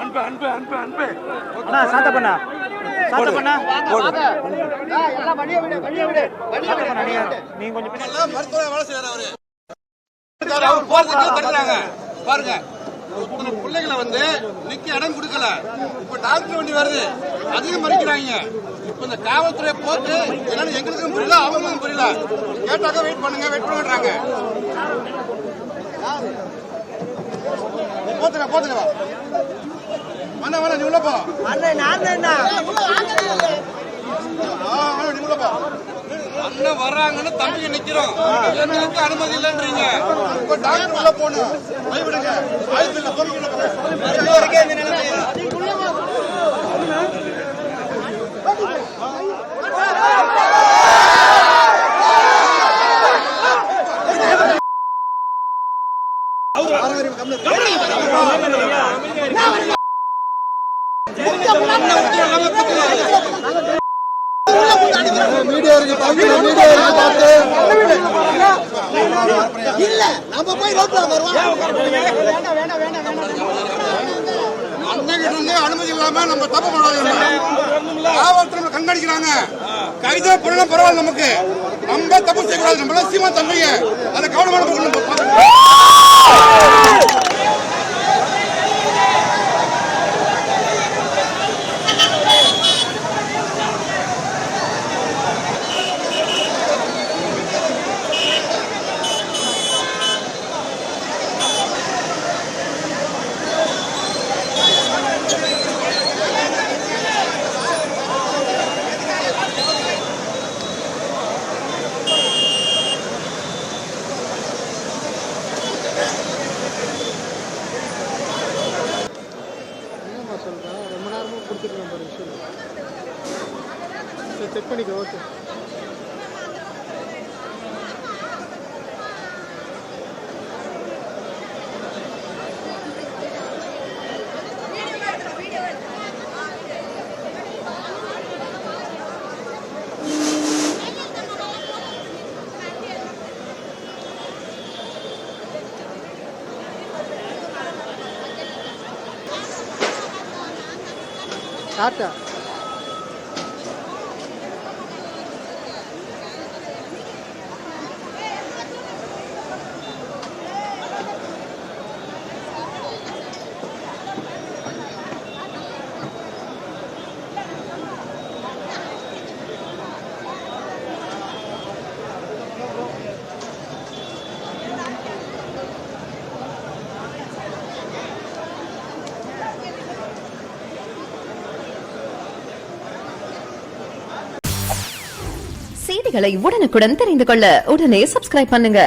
அன்பு அன்பு அன்பு அன்பு அண்ணா சாத்த பண்ணா சாத்த பண்ணா எல்லாம் வழிய விடு வழிய விடு நீங்க கொஞ்சம் மருத்துவ வேலை செய்யறாரு அவர் போறதுக்கு தடுக்கிறாங்க பாருங்க. இத்தனை பிள்ளைகளை வந்து நிக்க இடம் கொடுக்கல. இப்ப டாக்டர் வண்டி வருது, அதையும் மறிக்கிறாங்க. இப்ப இந்த காவல்துறை போட்டு என்னன்னு எங்களுக்கும் புரியல, அவங்களுக்கும் புரியல. கேட்டாக்க வெயிட் பண்ணுங்க வெயிட் பண்ணுறாங்க. போத்துங்க போத்துங்க வேணா வேணா நீ உள்ள போ. அண்ணன் வர்றாங்கன்னு தம்பிக்கு நிக்கிறோம், எங்களுக்கு அனுமதி இல்லைன்றீங்க. இப்ப டாக்டர் உள்ள போகணும், பயப்படுங்க. வாய்ப்பு இல்லை, பொருள் உள்ள போங்க. இந்த நிலைமை இல்ல நம்ம போய் ரோட்ல வருவோம். அண்ணன் அனுமதி இல்லாம நம்ம தப்பு பண்ணாதீங்க. காவல்துறை கண்காணிக்கிறாங்க, கைதா பண்ணலாம் பரவாயில்ல. நமக்கு நம்ம தப்பு செய்யக்கூடாது. நம்மள சீமா தம்பிங்க அதை கவனமான ரொம்ப நேரமும் கொடுத்துருக்கேன் பாரு விஷயம். செக் பண்ணிக்க. Okay tata. செய்திகளை உடனுக்குடன் தெரிந்து கொள்ள உடனே சப்ஸ்கிரைப் பண்ணுங்க.